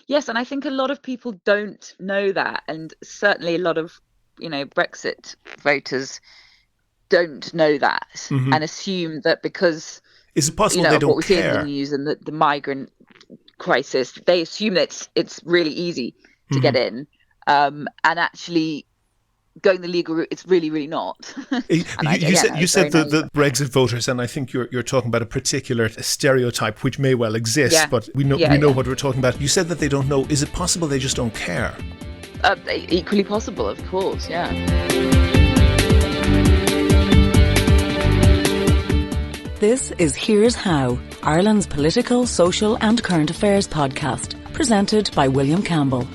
Yes, and I think a lot of people don't know that, and certainly a lot of, Brexit voters don't know that Hmm. and assume that because, Is it possible they of what don't we see in the care? news and the migrant crisis, they assume that it's really easy to Hmm. get in, and actually going the legal route, it's really, really not. You, And you again, said I you was said very naive. the Brexit voters, and I think you're talking about a particular stereotype which may well exist, Yeah, but yeah, we know yeah. what we're talking about. You said that they don't know. Is it possible they just don't care? Equally possible, of course. Yeah. This is Here's How, Ireland's political, social and current affairs podcast, presented by William Campbell.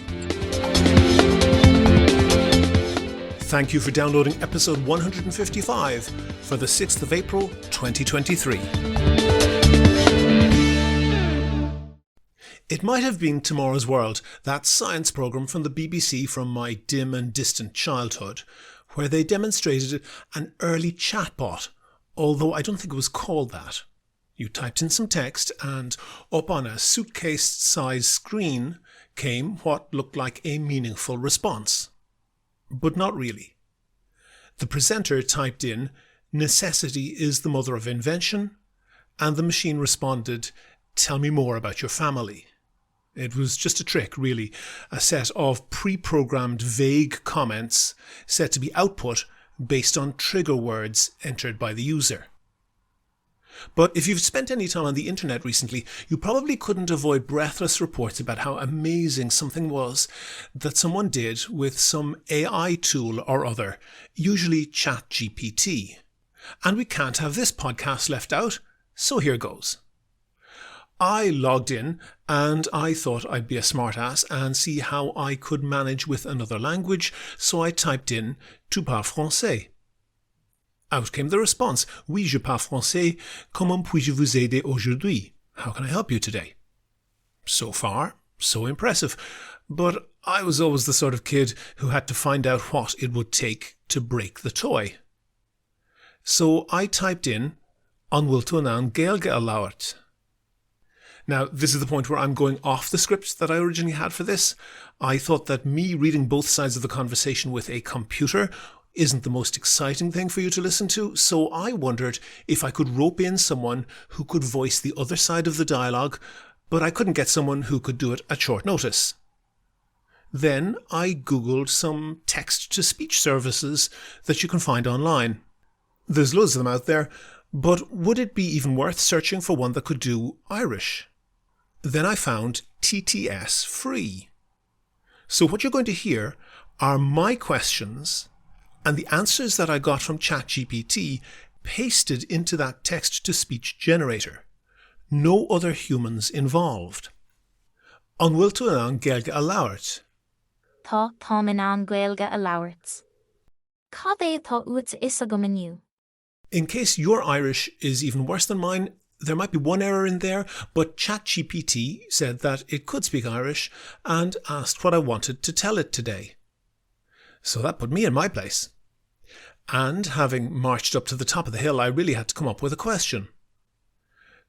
Thank you for downloading episode 155 for the 6th of April 2023. It might have been Tomorrow's World, that science programme from the BBC from my dim and distant childhood, where they demonstrated an early chatbot, although I don't think it was called that. You typed in some text and up on a suitcase-sized screen came what looked like a meaningful response. But not really. The presenter typed in, "Necessity is the mother of invention," and the machine responded, "Tell me more about your family." It was just a trick, really, a set of pre-programmed vague comments set to be output based on trigger words entered by the user. But if you've spent any time on the internet recently, you probably couldn't avoid breathless reports about how amazing something was that someone did with some AI tool or other, usually ChatGPT. And we can't have this podcast left out, so here goes. I logged in and I thought I'd be a smartass and see how I could manage with another language, so I typed in "Tu parles français?" Out came the response, "Oui, je parle français. Comment puis-je vous aider aujourd'hui? How can I help you today?" So far, so impressive. But I was always the sort of kid who had to find out what it would take to break the toy. So I typed in "An bhfuil tú an Gaeilge a labhairt?" Now, this is the point where I'm going off the script that I originally had for this. I thought that me reading both sides of the conversation with a computer isn't the most exciting thing for you to listen to, so I wondered if I could rope in someone who could voice the other side of the dialogue, but I couldn't get someone who could do it at short notice. Then I googled some text-to-speech services that you can find online. There's loads of them out there, but would it be even worth searching for one that could do Irish? Then I found TTS Free. So what you're going to hear are my questions and the answers that I got from ChatGPT pasted into that text-to-speech generator. No other humans involved. An bhfuil tú an Gaeilge a labhairt? Tá táim an Gaeilge a labhairt. Cad é tá uait is a go miniu? In case your Irish is even worse than mine, there might be one error in there, but ChatGPT said that it could speak Irish and asked what I wanted to tell it today. So that put me in my place. And having marched up to the top of the hill, I really had to come up with a question.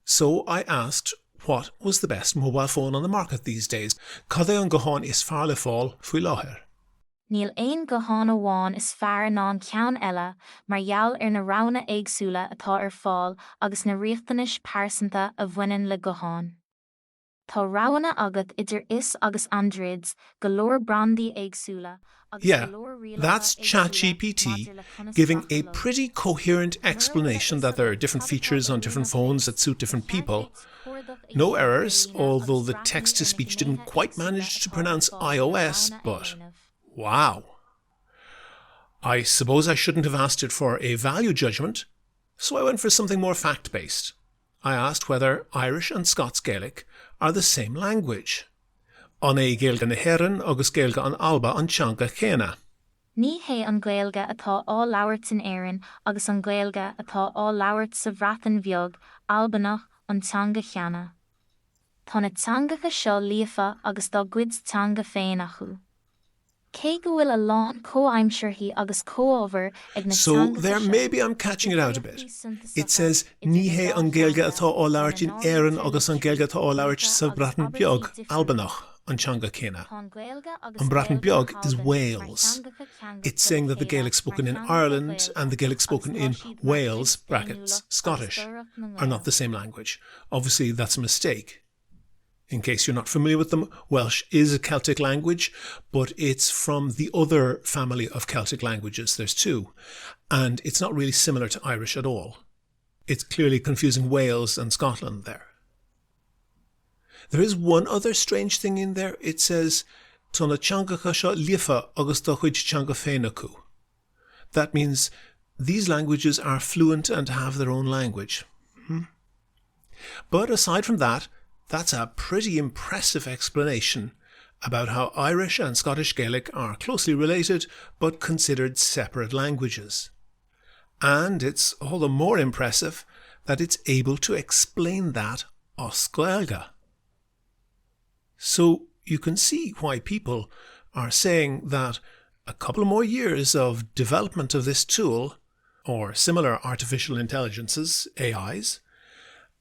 So I asked what was the best mobile phone on the market these days. Cad é an gcóán is fearr le fáil faoi láthair? Níl aon go hána amháin is fearr ná an ceann eile mar gheall ar na roghanna éagsúla atá ar fáil agus na riachtanis pearsanta a bhaineann le go háin. Tá roghanna agat idir is agus Androids go leor brandaí éagsúla. Yeah, that's ChatGPT giving a pretty coherent explanation that there are different features on different phones that suit different people. No errors, although the text-to-speech didn't quite manage to pronounce iOS, but wow. I suppose I shouldn't have asked it for a value judgment, so I went for something more fact-based. I asked whether Irish and Scots Gaelic are the same language. An é Gaeilge na hÉireann agus Gaeilge an Alba an teanga chéine. Ní hé an Gaeilge atá á labhairt in Éireann agus an Gaeilge atá á labhairt sa bhreathan bheag Albanach an teanga cheana. Tá na teangacha seo líofa agus dá gcuid teanga féin acu. Cé go bhfuil a lán comhaimsearthaí agus comhábhar ag na So teangacha there, seo? maybe I'm catching it out a bit. It says, ní hé an Gaeilge atá á labhairt in Éireann agus an Gaeilge atá á labhairt sa bhreathan bheag Albanach an teanga céine. Tá Gaeilge agus An Bratton Gaeilge Beag is Calgan, Wales. mar teangacha ceanga It's go saying that the chéile, Gaelic spoken in mar teanga Ireland go and the Gaelic Gaeilge, spoken agus in tá siad Wales, matric brackets, féiniúla Scottish, agus dúradh na are not the same language. Obviously, that's a mistake. In case you're not familiar with them, Welsh is a Celtic language, but it's from the other family of Celtic languages. There's two. And it's not really similar to Irish at all. It's clearly confusing Wales and Scotland there. There is one other strange thing in there. It says, Tona teangacha seo líofa agus do chuid teanga féin acu. That means these languages are fluent and have their own language. But aside from that, that's a pretty impressive explanation about how Irish and Scottish Gaelic are closely related but considered separate languages. And it's all the more impressive that it's able to explain that os Gaeilge. So you can see why people are saying that a couple more years of development of this tool, or similar artificial intelligences, AIs,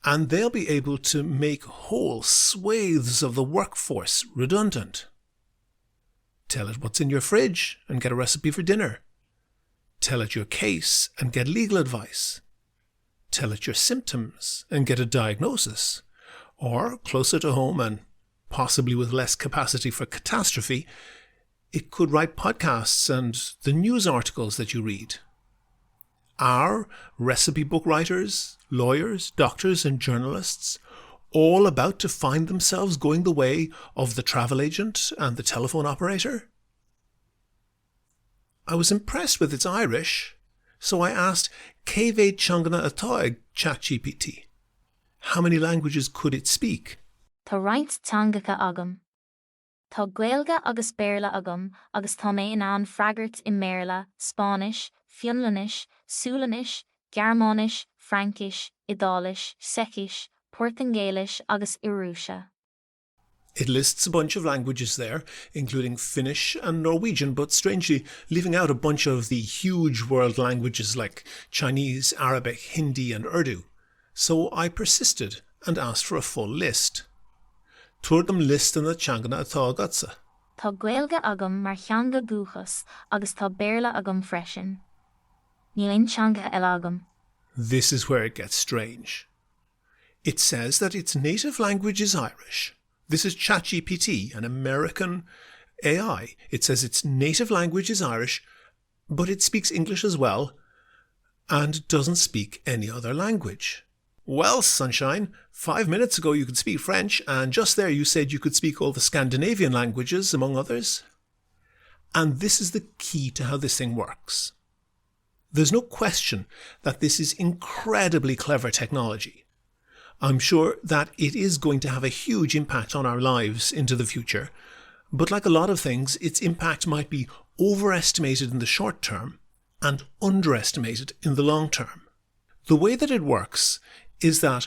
and they'll be able to make whole swathes of the workforce redundant. Tell it what's in your fridge and get a recipe for dinner. Tell it your case and get legal advice. Tell it your symptoms and get a diagnosis. Or, closer to home and possibly with less capacity for catastrophe, it could write podcasts and the news articles that you read. Are recipe book writers, lawyers, doctors and journalists all about to find themselves going the way of the travel agent and the telephone operator? I was impressed with its Irish, so I asked Cévé teangana atá ag ChatGPT. How many languages could it speak? Tá roinnt teangacha agam. Tá Gaeilge agus Béarla agam, agus tá mé in an freagart I Méarla, Spánis, Fionnlanis, Súlanis, Gearmánis, Frankish, Idális, Sekish, Portuguese agus Irúsha. It lists a bunch of languages there, including Finnish and Norwegian, but strangely leaving out a bunch of the huge world languages like Chinese, Arabic, Hindi and Urdu. So I persisted and asked for a full list. Tuairdum list na teangana atá agatsa. Tá Gaeilge agam mar teanga gúchas agus tá Béarla agam freisin. Níl teanga eile agam. This is where it gets strange. It says that its native language is Irish. This is ChatGPT, an American AI. It says its native language is Irish, but it speaks English as well and doesn't speak any other language. Well, sunshine, 5 minutes ago you could speak French, and just there you said you could speak all the Scandinavian languages, among others. And this is the key to how this thing works. There's no question that this is incredibly clever technology. I'm sure that it is going to have a huge impact on our lives into the future, but like a lot of things, its impact might be overestimated in the short term and underestimated in the long term. The way that it works is that,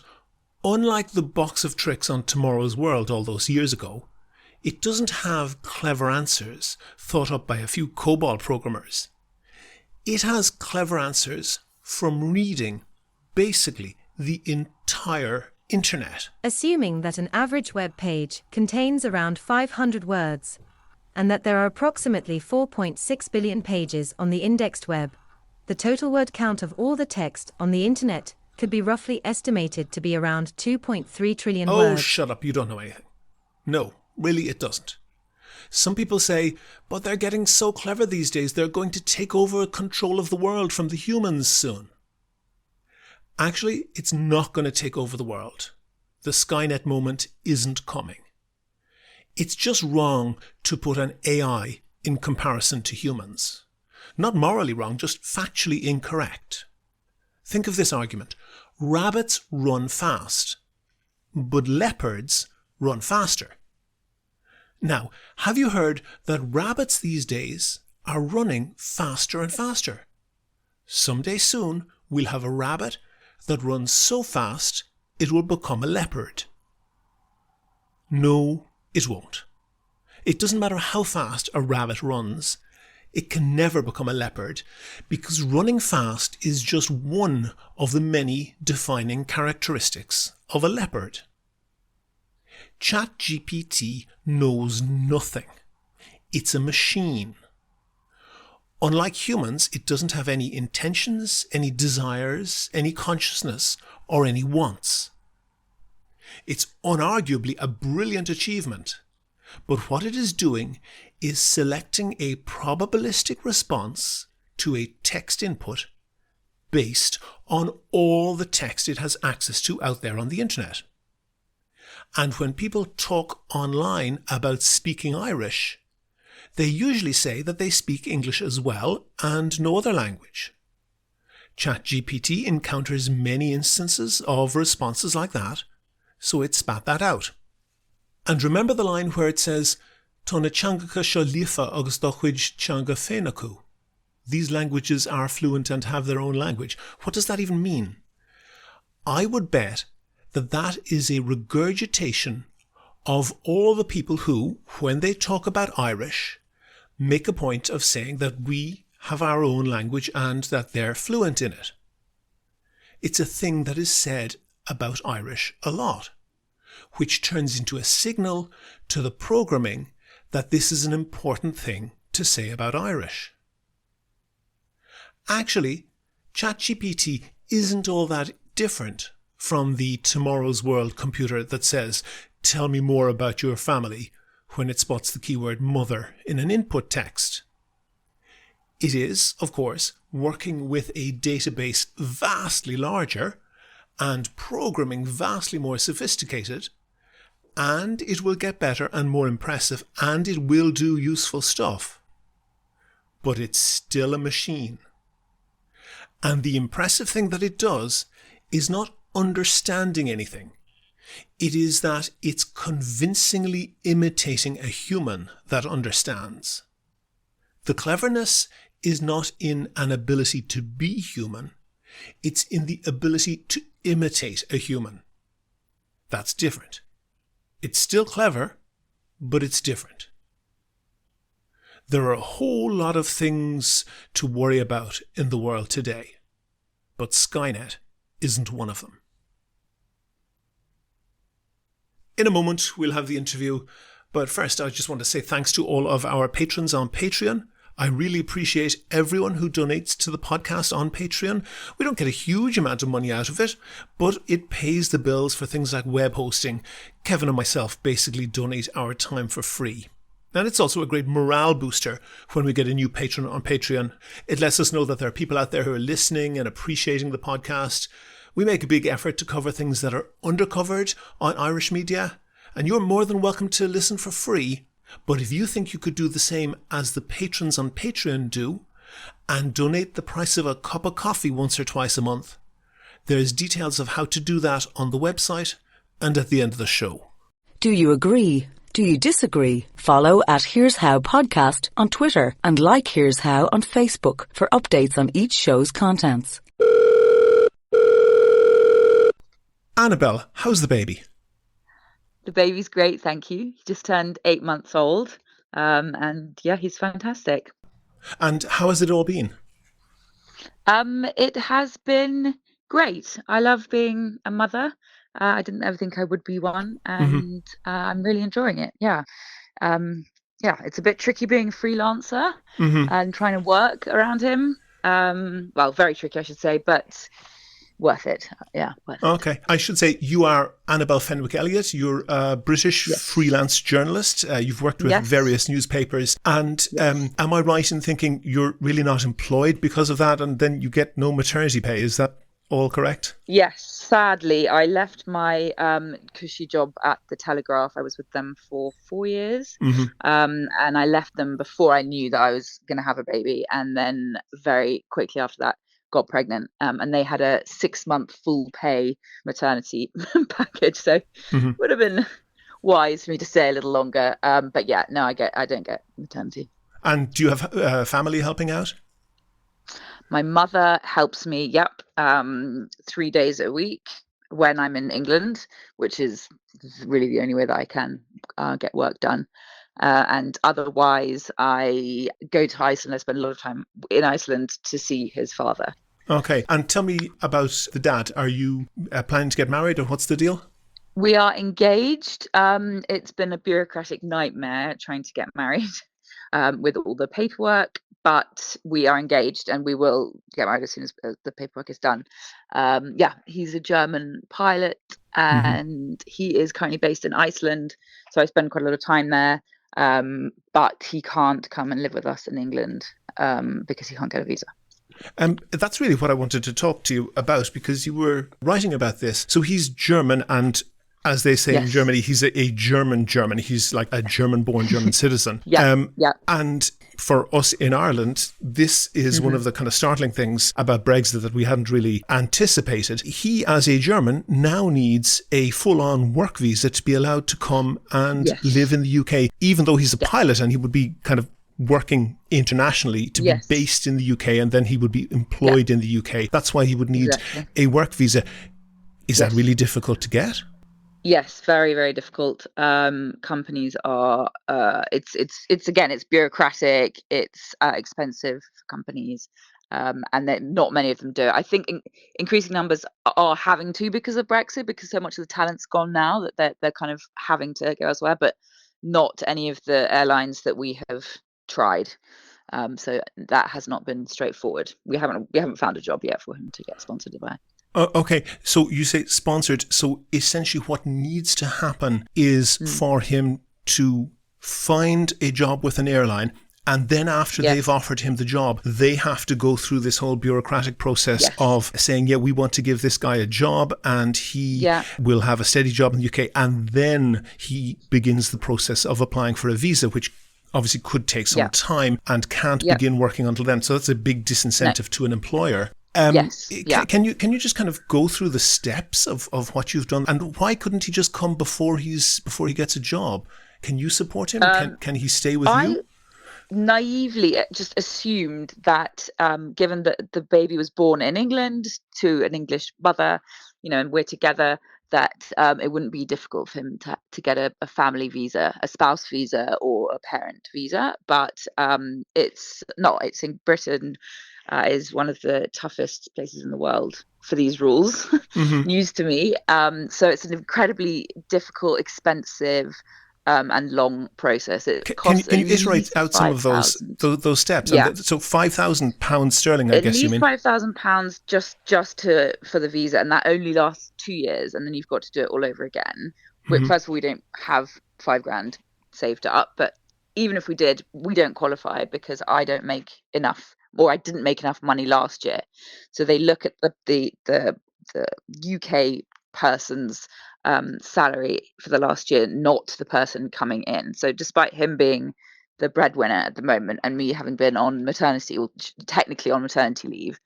unlike the box of tricks on Tomorrow's World all those years ago, it doesn't have clever answers thought up by a few COBOL programmers. It has clever answers from reading, basically, the entire internet. Assuming that an average web page contains around 500 words, and that there are approximately 4.6 billion pages on the indexed web, the total word count of all the text on the internet could be roughly estimated to be around 2.3 trillion words. Oh, shut up, you don't know anything. No, really it doesn't. Some people say, but they're getting so clever these days, they're going to take over control of the world from the humans soon. Actually, it's not going to take over the world. The Skynet moment isn't coming. It's just wrong to put an AI in comparison to humans. Not morally wrong, just factually incorrect. Think of this argument. Rabbits run fast, but leopards run faster. Now, have you heard that rabbits these days are running faster and faster? Someday soon, we'll have a rabbit that runs so fast it will become a leopard. No, it won't. It doesn't matter how fast a rabbit runs. It can never become a leopard because running fast is just one of the many defining characteristics of a leopard. ChatGPT knows nothing. It's a machine. Unlike humans, it doesn't have any intentions, any desires, any consciousness, or any wants. It's unarguably a brilliant achievement, but what it is doing is selecting a probabilistic response to a text input based on all the text it has access to out there on the internet. And when people talk online about speaking Irish, they usually say that they speak English as well and no other language. ChatGPT encounters many instances of responses like that, so it spat that out. And remember the line where it says, Tona teangacha seo líofa agus do chuid teanga féin acu. These languages are fluent and have their own language. What does that even mean? I would bet that that is a regurgitation of all the people who, when they talk about Irish, make a point of saying that we have our own language and that they're fluent in it. It's a thing that is said about Irish a lot, which turns into a signal to the programming that this is an important thing to say about Irish. Actually, ChatGPT isn't all that different from the Tomorrow's World computer that says, "Tell me more about your family," when it spots the keyword mother in an input text. It is, of course, working with a database vastly larger and programming vastly more sophisticated, and it will get better and more impressive, and it will do useful stuff. But it's still a machine. And the impressive thing that it does is not understanding anything. It is that it's convincingly imitating a human that understands. The cleverness is not in an ability to be human. It's in the ability to imitate a human. That's different. It's still clever, but it's different. There are a whole lot of things to worry about in the world today, but Skynet isn't one of them. In a moment, we'll have the interview, but first I just want to say thanks to all of our patrons on Patreon. I really appreciate everyone who donates to the podcast on Patreon. We don't get a huge amount of money out of it, but it pays the bills for things like web hosting. Kevin and myself basically donate our time for free. And it's also a great morale booster when we get a new patron on Patreon. It lets us know that there are people out there who are listening and appreciating the podcast. We make a big effort to cover things that are undercovered on Irish media, and you're more than welcome to listen for free. But if you think you could do the same as the patrons on Patreon do, and donate the price of a cup of coffee once or twice a month, there's details of how to do that on the website and at the end of the show. Do you agree? Do you disagree? Follow at Here's How Podcast on Twitter and like Here's How on Facebook for updates on each show's contents. Annabel, how's the baby? The baby's great, thank you. He just turned 8 months old. And yeah, he's fantastic. And how has it all been? It has been great. I love being a mother. I didn't ever think I would be one, and I'm really enjoying it. Yeah. It's a bit tricky being a freelancer and trying to work around him. Well, very tricky, I should say, but worth it. Yeah, worth it. Okay. I should say you are Annabel Fenwick Elliott. You're a British freelance journalist. You've worked with various newspapers. And am I right in thinking you're really not employed because of that, and then you get no maternity pay? Is that all correct? Yes. Sadly, I left my cushy job at the Telegraph. I was with them for 4 years. And I left them before I knew that I was going to have a baby. And then very quickly after that, got pregnant, and they had a 6-month full pay maternity package, so would have been wise for me to stay a little longer, but yeah, no, I don't get maternity. And do you have family helping out? My mother helps me 3 days a week when I'm in England, which is really the only way that I can get work done. And otherwise, I go to Iceland. I spend a lot of time in Iceland to see his father. Okay. And tell me about the dad. Are you planning to get married, or what's the deal? We are engaged. It's been a bureaucratic nightmare trying to get married with all the paperwork, but we are engaged and we will get married as soon as the paperwork is done. He's a German pilot and he is currently based in Iceland. So I spend quite a lot of time there, but he can't come and live with us in England because he can't get a visa. That's really what I wanted to talk to you about, because you were writing about this. So he's German, and as they say in Germany, he's a German. He's like a German-born German citizen. And for us in Ireland, this is one of the kind of startling things about Brexit that we hadn't really anticipated. He, as a German, now needs a full-on work visa to be allowed to come and live in the UK, even though he's a pilot and he would be kind of working internationally to be based in the UK, and then he would be employed in the UK. That's why he would need a work visa. Is that really difficult to get? Yes, very, very difficult. Companies are, it's bureaucratic, it's expensive for companies, and then not many of them do it. I think increasing numbers are having to because of Brexit, because so much of the talent's gone now that they're kind of having to go elsewhere, but not any of the airlines that we have tried. So that has not been straightforward. We haven't found a job yet for him to get sponsored by. Okay, so you say sponsored. So essentially what needs to happen is for him to find a job with an airline, and then after they've offered him the job, they have to go through this whole bureaucratic process of saying, we want to give this guy a job, and he will have a steady job in the UK, and then he begins the process of applying for a visa, which obviously could take some time and can't begin working until then. So that's a big disincentive to an employer. Can you just kind of go through the steps of what you've done, and why couldn't he just come before he gets a job? Can you support him? Can he stay with you? Naively just assumed that given that the baby was born in England to an English mother, and we're together, that it wouldn't be difficult for him to get a family visa, a spouse visa or a parent visa. But it's not. It's in Britain. Is one of the toughest places in the world for these rules, news to me. So it's an incredibly difficult, expensive, and long process. Can you iterate out some of those steps? Yeah. So £5,000 sterling, I guess you mean? At least £5,000 just for the visa, and that only lasts 2 years, and then you've got to do it all over again. First of all, we don't have £5,000 saved up, but even if we did, we don't qualify because I don't make enough, or I didn't make enough money last year. So they look at the UK person's salary for the last year, not the person coming in. So despite him being the breadwinner at the moment and me having been on maternity, or technically on maternity leave,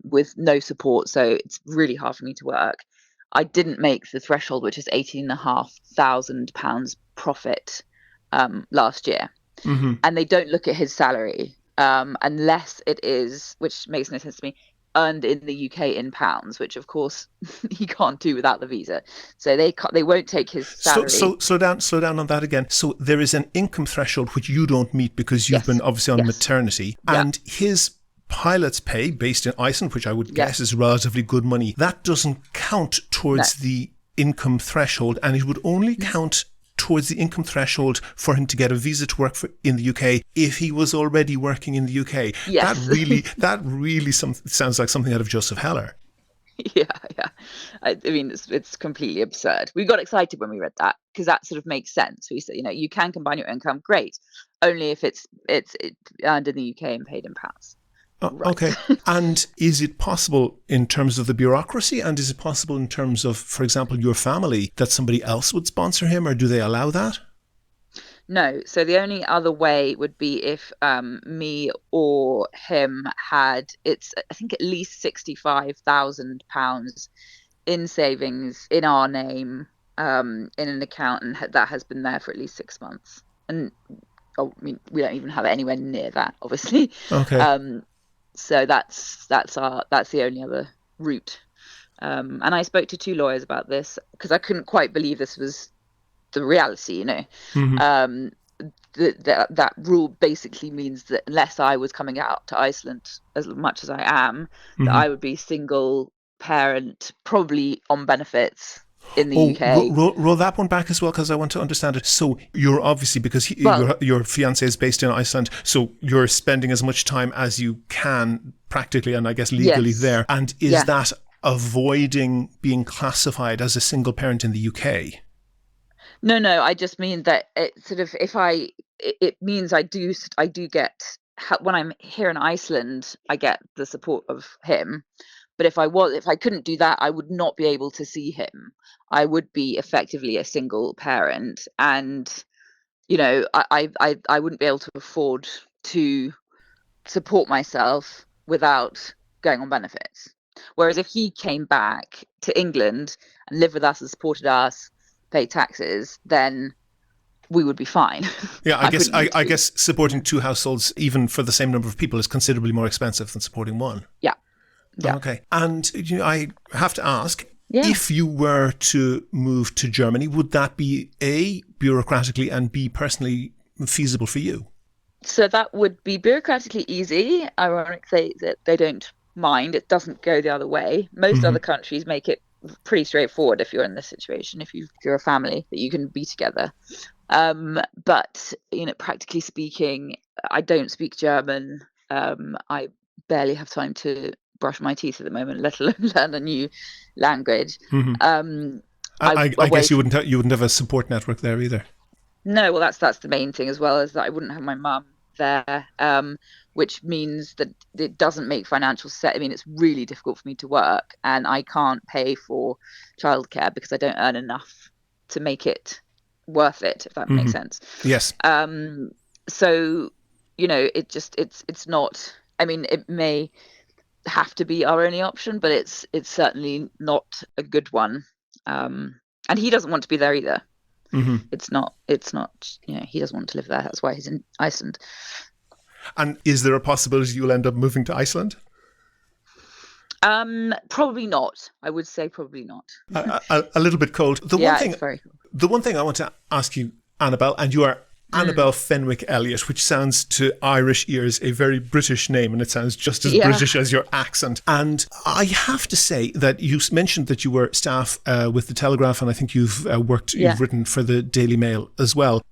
with no support, so it's really hard for me to work, I didn't make the threshold, which is £18,500 profit last year. And they don't look at his salary unless it is, which makes no sense to me, earned in the UK in pounds, which of course he can't do without the visa. So they won't take his salary. So slow down on that again. So there is an income threshold which you don't meet because you've been obviously on maternity, and his pilot's pay based in Iceland, which I would guess is relatively good money, that doesn't count towards the income threshold, and it would only count towards the income threshold for him to get a visa to work in the UK if he was already working in the UK. Yes. That really sounds like something out of Joseph Heller. Yeah. I mean, it's completely absurd. We got excited when we read that because that sort of makes sense. We said, you can combine your income, great, only if it's earned in the UK and paid in pounds. Right. Okay. And is it possible in terms of the bureaucracy, and is it possible in terms of, for example, your family, that somebody else would sponsor him, or do they allow that? No. So the only other way would be if me or him had, I think at least £65,000 in savings in our name, in an account, and that has been there for at least 6 months. And I mean, we don't even have it anywhere near that, obviously. Okay. So that's the only other route. And I spoke to 2 lawyers about this because I couldn't quite believe this was the reality, That rule basically means that unless I was coming out to Iceland as much as I am, that I would be single parent, probably on benefits in the UK. Roll that one back as well, because I want to understand it. So you're obviously, because your fiancé is based in Iceland, so you're spending as much time as you can practically and I guess legally there. And is that avoiding being classified as a single parent in the UK? No, I just mean that it sort of, it means I do get, when I'm here in Iceland, I get the support of him. But if I couldn't do that, I would not be able to see him. I would be effectively a single parent, and I wouldn't be able to afford to support myself without going on benefits. Whereas if he came back to England and lived with us and supported us, paid taxes, then we would be fine. Yeah, I guess supporting two households, even for the same number of people, is considerably more expensive than supporting one. Yeah. Okay. And I have to ask, if you were to move to Germany, would that be A, bureaucratically, and B, personally feasible for you? So that would be bureaucratically easy. Ironically, that they don't mind. It doesn't go the other way. Most other countries make it pretty straightforward if you're in this situation, if you're a family, that you can be together. But practically speaking, I don't speak German. I barely have time to brush my teeth at the moment, let alone learn a new language. I guess you wouldn't have a support network there either. No, well, that's the main thing, as well as that I wouldn't have my mum there, which means that it doesn't make financial sense. I mean, it's really difficult for me to work, and I can't pay for childcare because I don't earn enough to make it worth it, if that makes sense. Yes. So it's not. I mean, it may have to be our only option, but it's certainly not a good one. And he doesn't want to be there either. It's not he doesn't want to live there. That's why he's in Iceland. And is there a possibility you'll end up moving to Iceland? Probably not. I would say probably not. A little bit cold. It's very cold. The one thing I want to ask you, Annabel, and you are Annabel Fenwick Elliott, which sounds to Irish ears a very British name, and it sounds just as British as your accent. And I have to say that you mentioned that you were staff with the Telegraph, and I think you've written for the Daily Mail as well.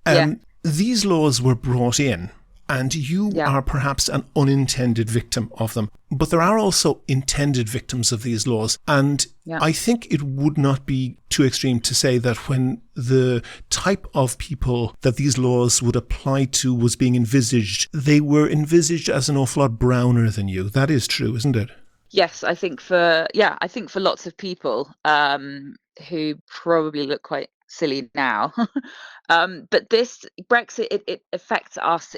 These laws were brought in, and you are perhaps an unintended victim of them. But there are also intended victims of these laws. And I think it would not be too extreme to say that when the type of people that these laws would apply to was being envisaged, they were envisaged as an awful lot browner than you. That is true, isn't it? Yes, I think for lots of people who probably look quite silly now. But this Brexit, it affects us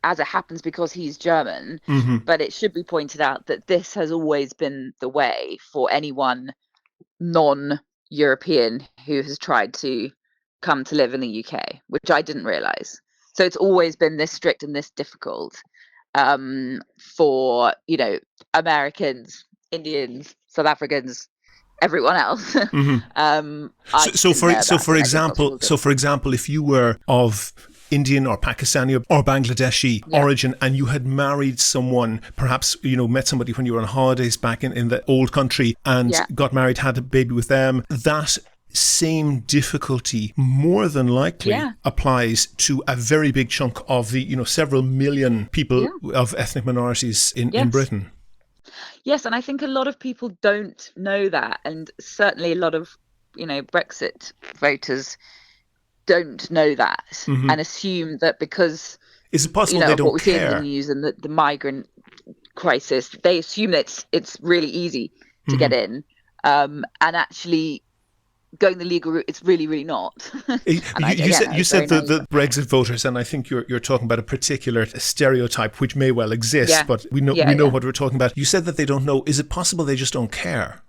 as it happens because he's German. But it should be pointed out that this has always been the way for anyone non-European who has tried to come to live in the UK, which I didn't realise. So it's always been this strict and this difficult for Americans, Indians, South Africans, everyone else. For example, if you were of Indian or Pakistani or Bangladeshi origin, and you had married someone, perhaps, met somebody when you were on holidays back in the old country and got married, had a baby with them, that same difficulty more than likely applies to a very big chunk of the, several million people of ethnic minorities in Britain. Yes, and I think a lot of people don't know that, and certainly a lot of, Brexit voters don't know that and assume that because is it possible they don't what we see in care? the news and the migrant crisis, they assume that it's really easy to get in, and actually going the legal route, it's really, really not. You said the Brexit voters, and I think you're talking about a particular stereotype which may well exist, but we know what we're talking about. You said that they don't know. Is it possible they just don't care?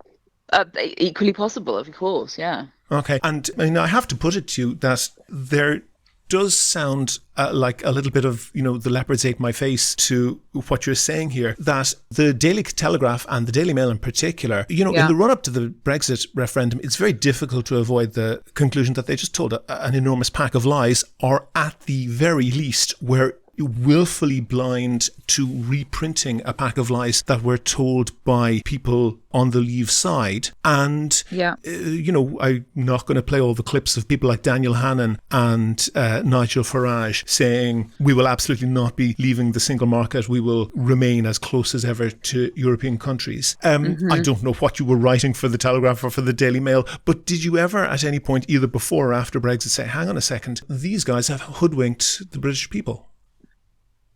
Equally possible, of course, yeah. Okay, and I have to put it to you that there does sound like a little bit of, the leopards ate my face to what you're saying here, that the Daily Telegraph and the Daily Mail in particular, in the run-up to the Brexit referendum, it's very difficult to avoid the conclusion that they just told an enormous pack of lies, or at the very least were willfully blind to reprinting a pack of lies that were told by people on the Leave side. And, I'm not going to play all the clips of people like Daniel Hannan and Nigel Farage saying, we will absolutely not be leaving the single market. We will remain as close as ever to European countries. I don't know what you were writing for the Telegraph or for the Daily Mail, but did you ever at any point, either before or after Brexit, say, hang on a second, these guys have hoodwinked the British people?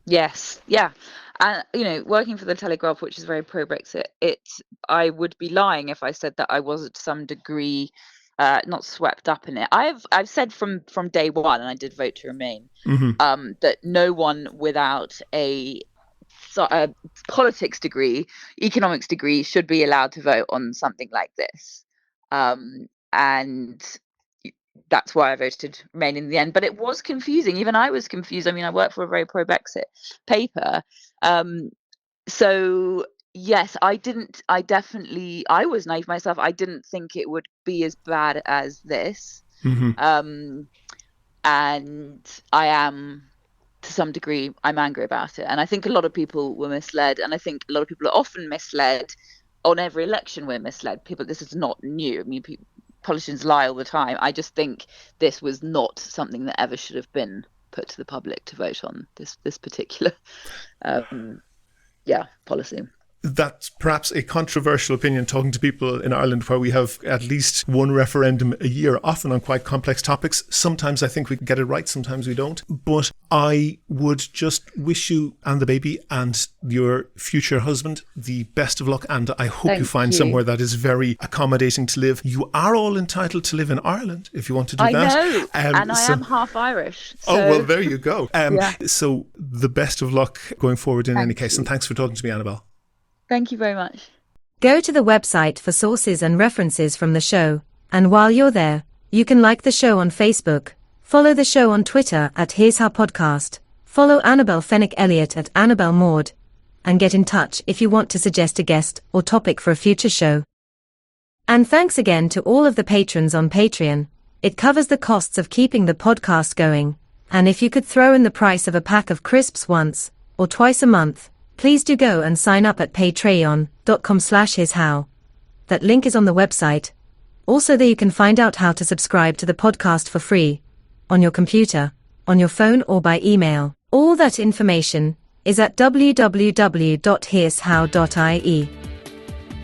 Yes, yeah. And, working for the Telegraph, which is very pro-Brexit, I would be lying if I said that I wasn't to some degree not swept up in it. I've said from day one, and I did vote to remain, that no one without a politics degree, economics degree, should be allowed to vote on something like this. And that's why I voted to remain in the end. But it was confusing. Even I was confused. I mean, I work for a very pro-Brexit paper. So yes, I was naive myself. I didn't think it would be as bad as this. And I am, to some degree, I'm angry about it. And I think a lot of people were misled. And I think a lot of people are often misled. On every election, we're misled. This is not new. I mean, politicians lie all the time. I just think this was not something that ever should have been put to the public to vote on, this particular policy. That's perhaps a controversial opinion, talking to people in Ireland where we have at least one referendum a year, often on quite complex topics. Sometimes I think we get it right, sometimes we don't. But I would just wish you and the baby and your future husband the best of luck, and I hope you find somewhere that is very accommodating to live. You are all entitled to live in Ireland if you want to do that. I know, and I am half Irish. So. Oh, well, there you go. So the best of luck going forward in any case, and thanks for talking to me, Annabel. Thank you very much. Go to the website for sources and references from the show, and while you're there, you can like the show on Facebook, follow the show on Twitter at Here's How Podcast, follow Annabel Fenwick Elliott at Annabel Maud, and get in touch if you want to suggest a guest or topic for a future show. And thanks again to all of the patrons on Patreon. It covers the costs of keeping the podcast going, and if you could throw in the price of a pack of crisps once or twice a month, please do go and sign up at patreon.com/here'show. That link is on the website. Also there you can find out how to subscribe to the podcast for free, on your computer, on your phone or by email. All that information is at www.here'show.ie.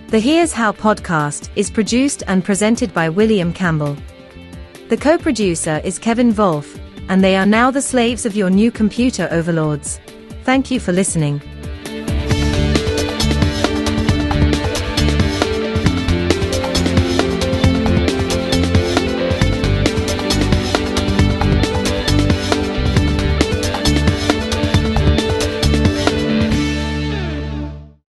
The Here's How podcast is produced and presented by William Campbell. The co-producer is Kevin Wolf, and they are now the slaves of your new computer overlords. Thank you for listening.